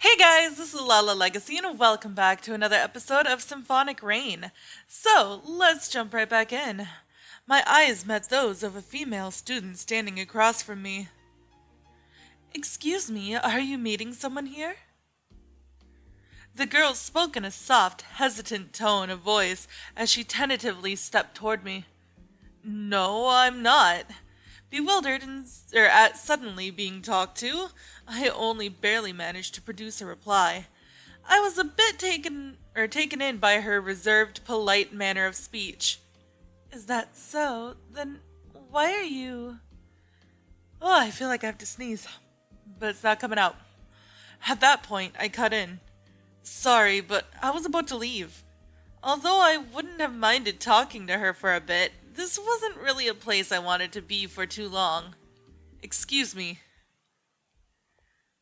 Hey guys, this is Lala Legacy and welcome back to another episode of Symphonic Rain. So, let's jump right back in. My eyes met those of a female student standing across from me. Excuse me, are you meeting someone here? The girl spoke in a soft, hesitant tone of voice as she tentatively stepped toward me. No, I'm not. Bewildered at suddenly being talked to, I only barely managed to produce a reply. I was a bit taken in by her reserved, polite manner of speech. Is that so? Then why are you... Oh, I feel like I have to sneeze, but it's not coming out. At that point, I cut in. Sorry, but I was about to leave. Although I wouldn't have minded talking to her for a bit, this wasn't really a place I wanted to be for too long. Excuse me.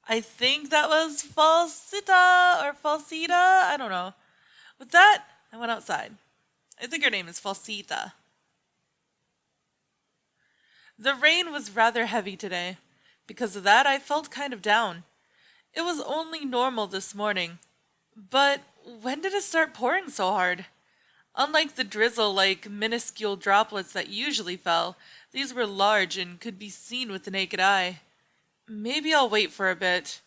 I think that was Falsita or Falsita, I don't know. With that, I went outside. I think her name is Falsita. The rain was rather heavy today. Because of that, I felt kind of down. It was only normal this morning. But when did it start pouring so hard? Unlike the drizzle-like minuscule droplets that usually fell, these were large and could be seen with the naked eye. Maybe I'll wait for a bit.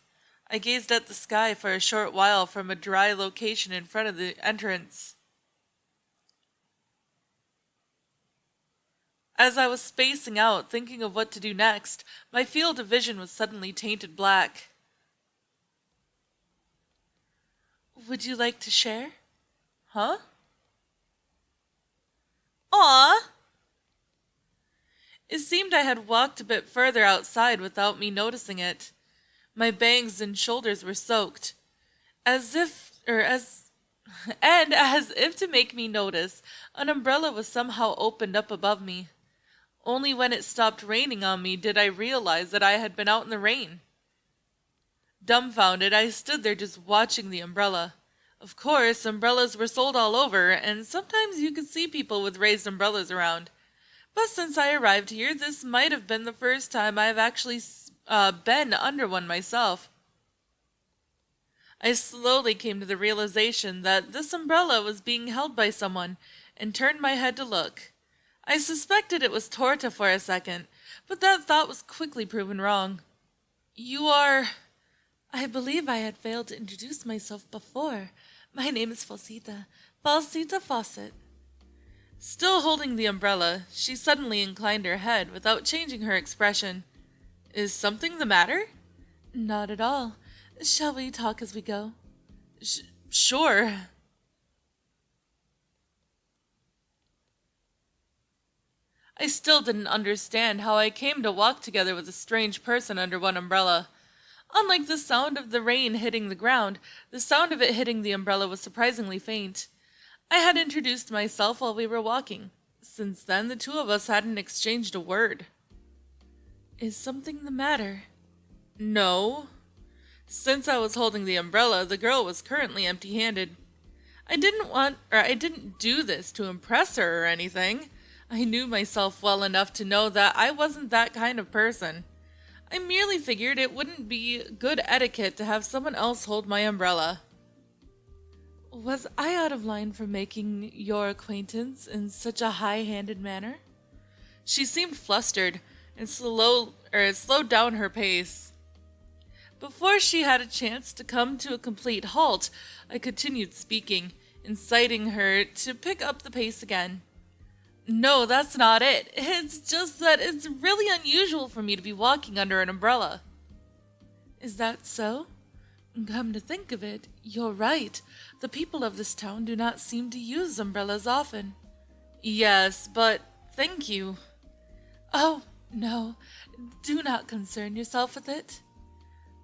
I gazed at the sky for a short while from a dry location in front of the entrance. As I was spacing out, thinking of what to do next, my field of vision was suddenly tainted black. Would you like to share? Huh? Aw! It seemed I had walked a bit further outside without me noticing it. My bangs and shoulders were soaked. And as if to make me notice, an umbrella was somehow opened up above me. Only when it stopped raining on me did I realize that I had been out in the rain. Dumbfounded, I stood there just watching the umbrella. Of course, umbrellas were sold all over, and sometimes you could see people with raised umbrellas around. But since I arrived here, this might have been the first time I have actually been under one myself. I slowly came to the realization that this umbrella was being held by someone, and turned my head to look. I suspected it was Torta for a second, but that thought was quickly proven wrong. You are... I believe I had failed to introduce myself before. My name is Falsita. Falsita Fawcett. Still holding the umbrella, she suddenly inclined her head without changing her expression. Is something the matter? Not at all. Shall we talk as we go? Sure. I still didn't understand how I came to walk together with a strange person under one umbrella. Unlike the sound of the rain hitting the ground, the sound of it hitting the umbrella was surprisingly faint. I had introduced myself while we were walking. Since then, the two of us hadn't exchanged a word. Is something the matter? No. Since I was holding the umbrella, the girl was currently empty-handed. I didn't do this to impress her or anything. I knew myself well enough to know that I wasn't that kind of person. I merely figured it wouldn't be good etiquette to have someone else hold my umbrella. Was I out of line for making your acquaintance in such a high-handed manner? She seemed flustered and slowed down her pace. Before she had a chance to come to a complete halt, I continued speaking, inciting her to pick up the pace again. No, that's not it. It's just that it's really unusual for me to be walking under an umbrella. Is that so? Come to think of it, you're right. The people of this town do not seem to use umbrellas often. Yes, but thank you. Oh, no. Do not concern yourself with it.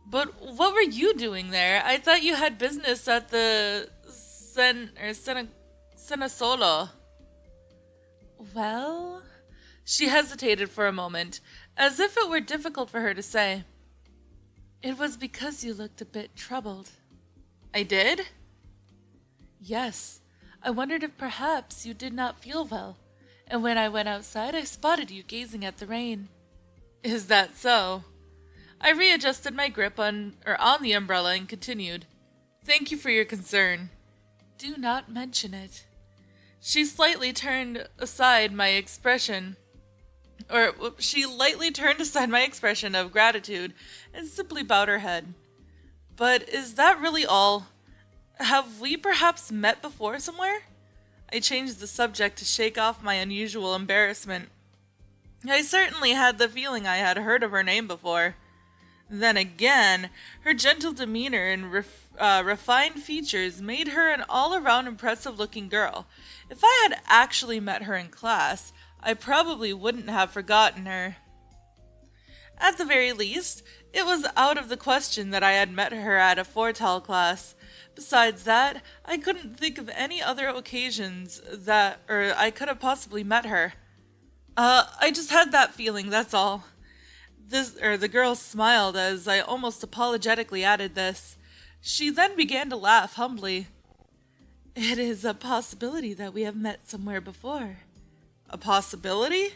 But what were you doing there? I thought you had business at the Senasolo. Well... She hesitated for a moment, as if it were difficult for her to say. It was because you looked a bit troubled. I did? Yes. I wondered if perhaps you did not feel well, and when I went outside I spotted you gazing at the rain. Is that so? I readjusted my grip on the umbrella and continued. Thank you for your concern. Do not mention it. She lightly turned aside my expression of gratitude and simply bowed her head. But is that really all? Have we perhaps met before somewhere? I changed the subject to shake off my unusual embarrassment. I certainly had the feeling I had heard of her name before. Then again, her gentle demeanor and refined features made her an all-around impressive-looking girl. If I had actually met her in class, I probably wouldn't have forgotten her. At the very least, it was out of the question that I had met her at a Fortal class. Besides that, I couldn't think of any other occasions I could have possibly met her. I just had that feeling, that's all. The girl smiled as I almost apologetically added this. She then began to laugh humbly. It is a possibility that we have met somewhere before. A possibility?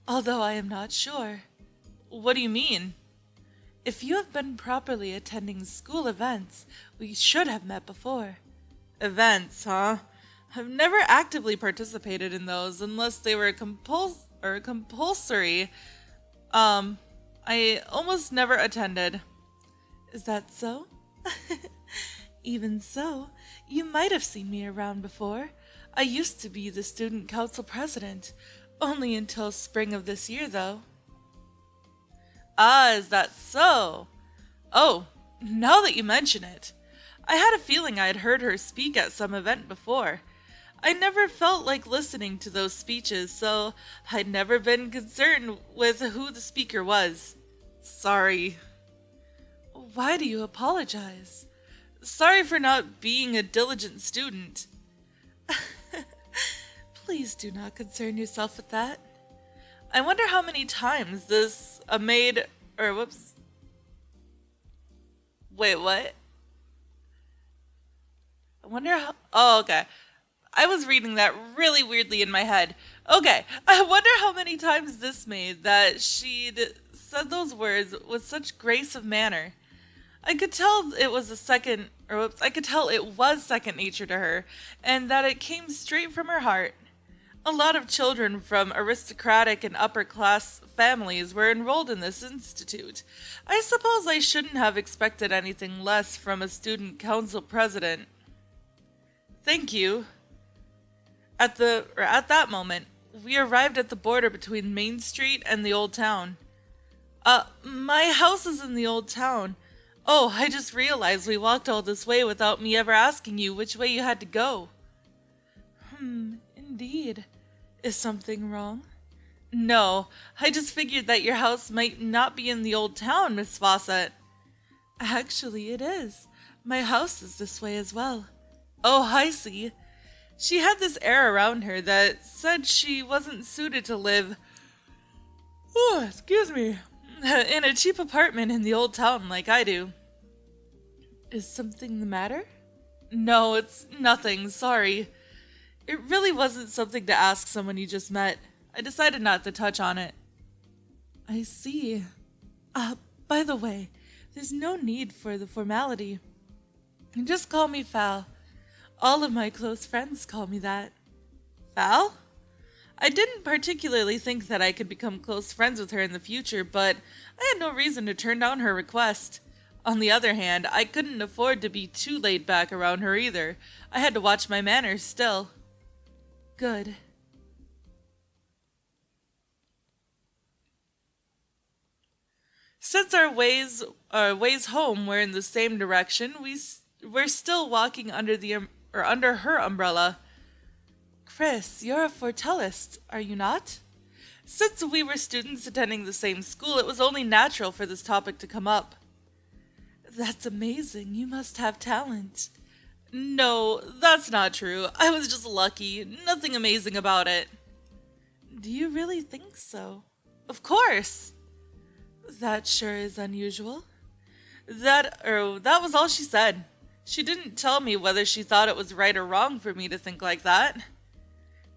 Although I am not sure. What do you mean? If you have been properly attending school events, we should have met before. Events, huh? I've never actively participated in those unless they were compulsory. I almost never attended. Is that so? Even so, you might have seen me around before. I used to be the student council president, only until spring of this year, though. Ah, is that so? Oh, now that you mention it, I had a feeling I had heard her speak at some event before. I never felt like listening to those speeches, so I'd never been concerned with who the speaker was. Sorry. Why do you apologize? Sorry for not being a diligent student. Please do not concern yourself with that. I wonder how many times Wait, what? I wonder how... Oh, okay. I was reading that really weirdly in my head. Okay, I wonder how many times this maid that she'd said those words with such grace of manner. I could tell it was second nature to her, and that it came straight from her heart. A lot of children from aristocratic and upper-class families were enrolled in this institute. I suppose I shouldn't have expected anything less from a student council president. Thank you. At that moment, we arrived at the border between Main Street and the Old Town. My house is in the Old Town. Oh, I just realized we walked all this way without me ever asking you which way you had to go. Indeed. Is something wrong? No, I just figured that your house might not be in the Old Town, Miss Fawcett. Actually, it is. My house is this way as well. Oh, I see. She had this air around her that said she wasn't suited to live, in a cheap apartment in the Old Town like I do. Is something the matter? No, it's nothing, sorry. It really wasn't something to ask someone you just met. I decided not to touch on it. I see. By the way, there's no need for the formality. Just call me Fal. All of my close friends call me that. Fal? I didn't particularly think that I could become close friends with her in the future, but I had no reason to turn down her request. On the other hand, I couldn't afford to be too laid back around her either. I had to watch my manners still. Good. Since our ways home were in the same direction, we're still walking under her umbrella. Chris, you're a fortellist, are you not? Since we were students attending the same school, it was only natural for this topic to come up. That's amazing. You must have talent. No, that's not true. I was just lucky. Nothing amazing about it. Do you really think so? Of course. That sure is unusual. That was all she said. She didn't tell me whether she thought it was right or wrong for me to think like that.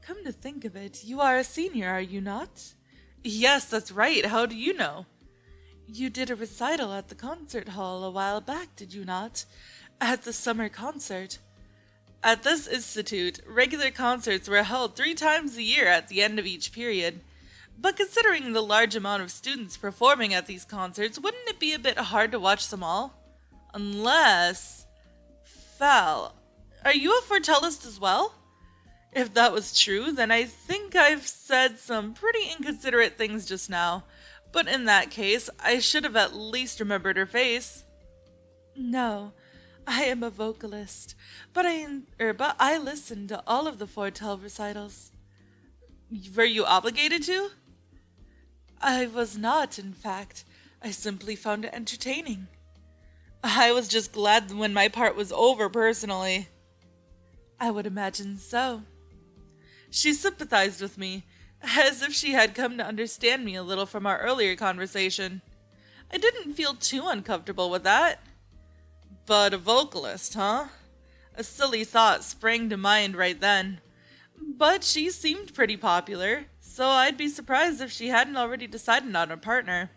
Come to think of it, you are a senior, are you not? Yes, that's right. How do you know? You did a recital at the concert hall a while back, did you not? At the summer concert. At this institute, regular concerts were held 3 times a year at the end of each period. But considering the large amount of students performing at these concerts, wouldn't it be a bit hard to watch them all? Unless... Fal, are you a foretellist as well? If that was true, then I think I've said some pretty inconsiderate things just now. But in that case, I should have at least remembered her face. No, I am a vocalist, but I listened to all of the foretell recitals. Were you obligated to? I was not, in fact. I simply found it entertaining. I was just glad when my part was over, personally. I would imagine so. She sympathized with me, as if she had come to understand me a little from our earlier conversation. I didn't feel too uncomfortable with that. But a vocalist, huh? A silly thought sprang to mind right then. But she seemed pretty popular, so I'd be surprised if she hadn't already decided on a partner.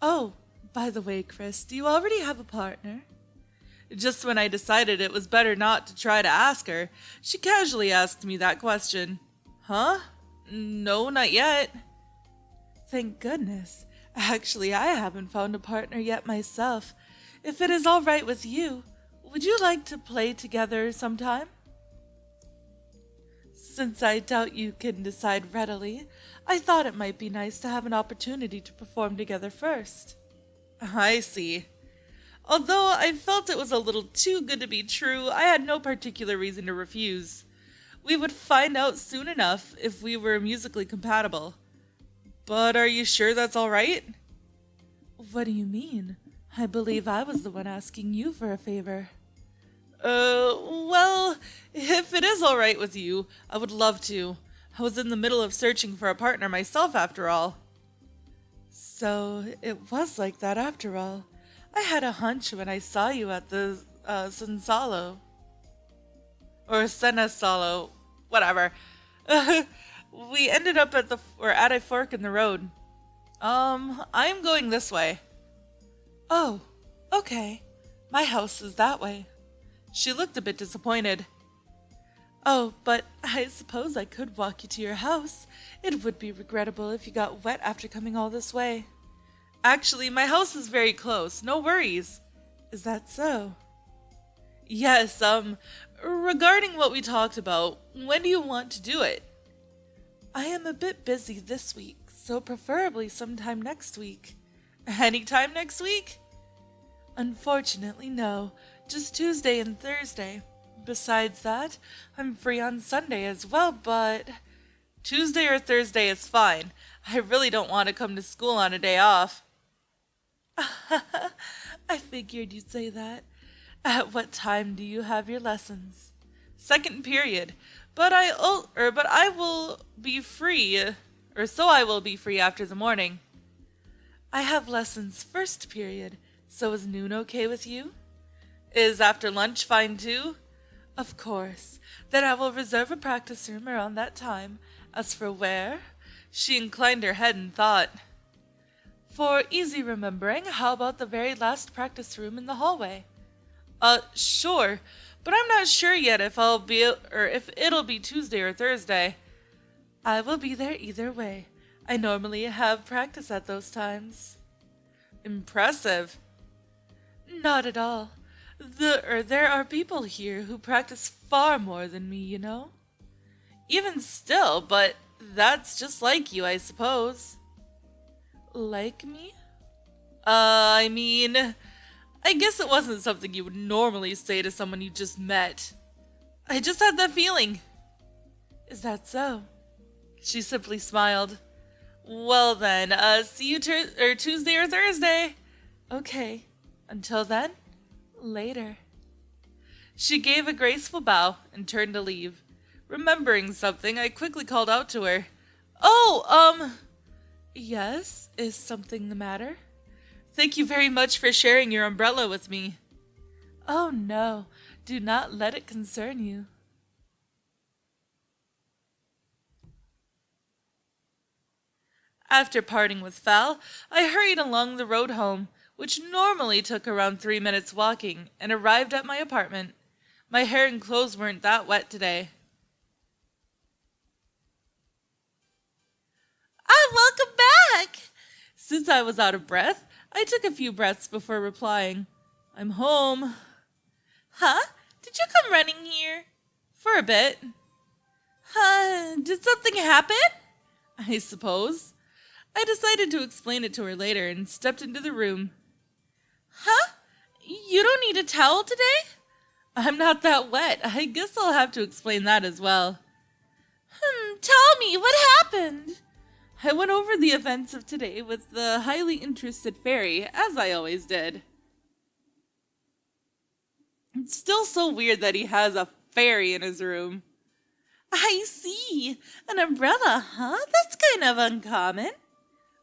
Oh, by the way, Chris, do you already have a partner? Just when I decided it was better not to try to ask her, she casually asked me that question. Huh? No, not yet. Thank goodness. Actually, I haven't found a partner yet myself. If it is all right with you, would you like to play together sometime? Since I doubt you can decide readily, I thought it might be nice to have an opportunity to perform together first. I see. Although I felt it was a little too good to be true, I had no particular reason to refuse. We would find out soon enough if we were musically compatible. But are you sure that's all right? What do you mean? I believe I was the one asking you for a favor. Well, if it is all right with you, I would love to. I was in the middle of searching for a partner myself, after all. So it was like that after all. I had a hunch when I saw you at the Sensalo. Or Senasalo, whatever. We ended up at a fork in the road. I'm going this way. Oh, okay. My house is that way. She looked a bit disappointed. Oh, but I suppose I could walk you to your house. It would be regrettable if you got wet after coming all this way. Actually, my house is very close. No worries. Is that so? Yes, regarding what we talked about, when do you want to do it? I am a bit busy this week, so preferably sometime next week. Anytime next week? Unfortunately, no. Just Tuesday and Thursday. Besides that, I'm free on Sunday as well, but... Tuesday or Thursday is fine. I really don't want to come to school on a day off. I figured you'd say that. At what time do you have your lessons? Second period. But I will be free, so I will be free after the morning. I have lessons first period, so is noon okay with you? Is after lunch fine too? Of course. Then I will reserve a practice room around that time. As for where? She inclined her head in thought. For easy remembering, how about the very last practice room in the hallway? Sure, but I'm not sure yet if it'll be Tuesday or Thursday. I will be there either way. I normally have practice at those times. Impressive. Not at all. There are people here who practice far more than me, you know? Even still, but that's just like you, I suppose. Like me? I mean, I guess it wasn't something you would normally say to someone you just met. I just had that feeling. Is that so? She simply smiled. Well then, see you Tuesday or Thursday. Okay. Until then, later. She gave a graceful bow and turned to leave. Remembering something, I quickly called out to her. Oh, yes? Is something the matter? Thank you very much for sharing your umbrella with me. Oh, no. Do not let it concern you. After parting with Fal, I hurried along the road home, which normally took around 3 minutes walking, and arrived at my apartment. My hair and clothes weren't that wet today. Ah, welcome back! Since I was out of breath, I took a few breaths before replying. I'm home. Huh? Did you come running here? For a bit. Huh? Did something happen? I suppose. I decided to explain it to her later and stepped into the room. Huh? You don't need a towel today? I'm not that wet. I guess I'll have to explain that as well. Tell me, what happened? I went over the events of today with the highly interested fairy, as I always did. It's still so weird that he has a fairy in his room. I see. An umbrella, huh? That's kind of uncommon.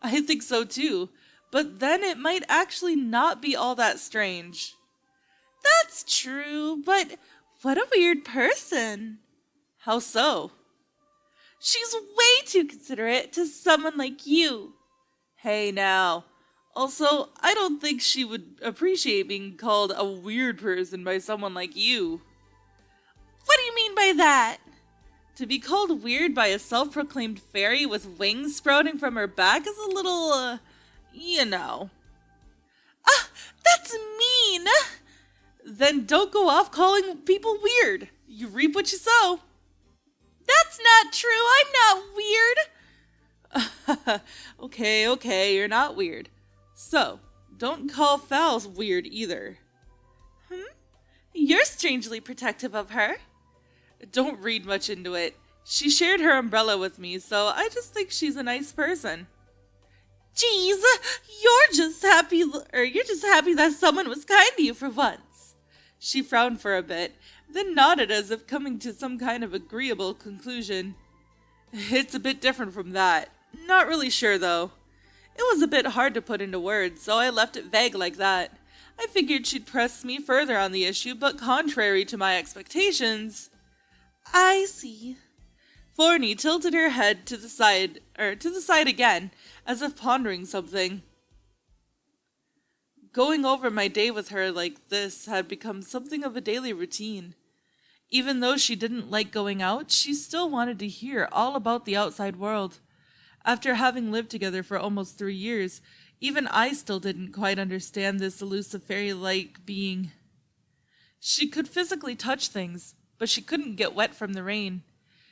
I think so too, but then it might actually not be all that strange. That's true, but what a weird person. How so? She's way too considerate to someone like you. Hey now. Also, I don't think she would appreciate being called a weird person by someone like you. What do you mean by that? To be called weird by a self-proclaimed fairy with wings sprouting from her back is a little, you know. Ah, that's mean! Then don't go off calling people weird. You reap what you sow. That's not true. I'm not weird. Okay, you're not weird. So, don't call Fals weird either. You're strangely protective of her. Don't read much into it. She shared her umbrella with me, so I just think she's a nice person. Jeez, you're just happy that someone was kind to you for once. She frowned for a bit, then nodded as if coming to some kind of agreeable conclusion. It's a bit different from that. Not really sure, though. It was a bit hard to put into words, so I left it vague like that. I figured she'd press me further on the issue, but contrary to my expectations... I see. Forney tilted her head to the side again, as if pondering something. Going over my day with her like this had become something of a daily routine. Even though she didn't like going out, she still wanted to hear all about the outside world. After having lived together for almost 3 years, even I still didn't quite understand this elusive fairy-like being. She could physically touch things, but she couldn't get wet from the rain.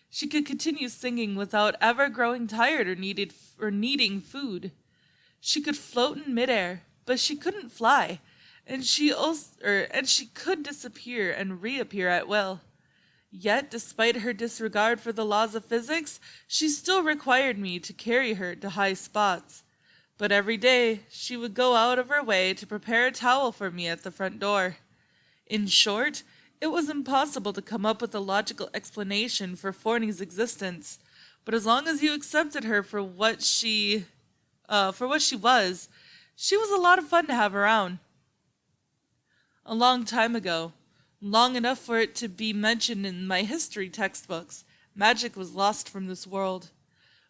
She could continue singing without ever growing tired or needing food. She could float in midair, but she couldn't fly, and she could disappear and reappear at will. Yet, despite her disregard for the laws of physics, she still required me to carry her to high spots. But every day, she would go out of her way to prepare a towel for me at the front door. In short, it was impossible to come up with a logical explanation for Forney's existence, but as long as you accepted her for what she was a lot of fun to have around. A long time ago, long enough for it to be mentioned in my history textbooks, magic was lost from this world.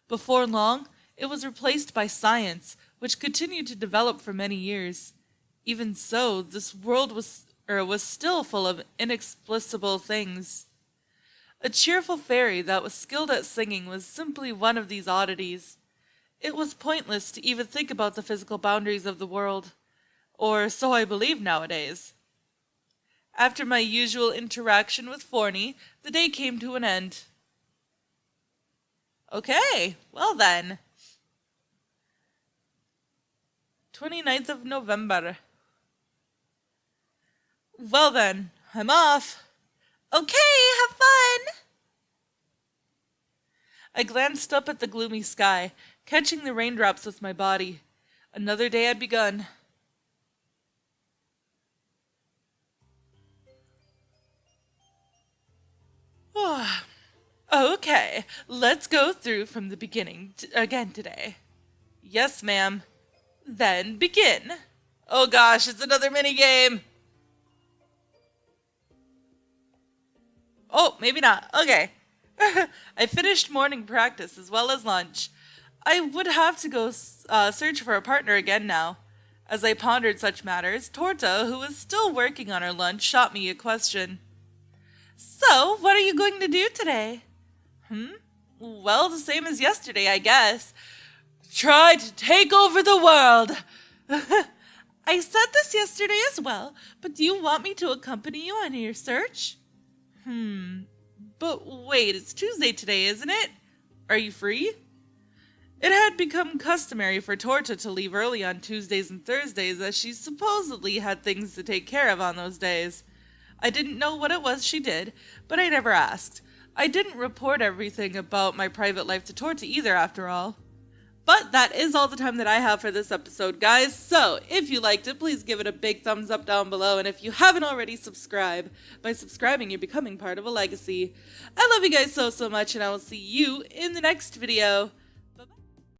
Before long, it was replaced by science, which continued to develop for many years. Even so, this world was still full of inexplicable things. A cheerful fairy that was skilled at singing was simply one of these oddities. It was pointless to even think about the physical boundaries of the world, or so I believe nowadays. After my usual interaction with Forney, the day came to an end. Okay, well then. 29th of November. Well then, I'm off. Okay, have fun! I glanced up at the gloomy sky, catching the raindrops with my body. Another day had begun. Okay, let's go through from the beginning again today. Yes, ma'am. Then begin. Oh gosh, it's another minigame. Oh, maybe not. Okay. I finished morning practice as well as lunch. I would have to go search for a partner again now. As I pondered such matters, Torta, who was still working on her lunch, shot me a question. So, what are you going to do today? Well, the same as yesterday, I guess. Try to take over the world. I said this yesterday as well, but do you want me to accompany you on your search? But wait, it's Tuesday today, isn't it? Are you free? It had become customary for Torta to leave early on Tuesdays and Thursdays, as she supposedly had things to take care of on those days. I didn't know what it was she did, but I never asked. I didn't report everything about my private life to Torta either, after all. But that is all the time that I have for this episode, guys. So, if you liked it, please give it a big thumbs up down below. And if you haven't already, subscribe. By subscribing, you're becoming part of a legacy. I love you guys so much, and I will see you in the next video.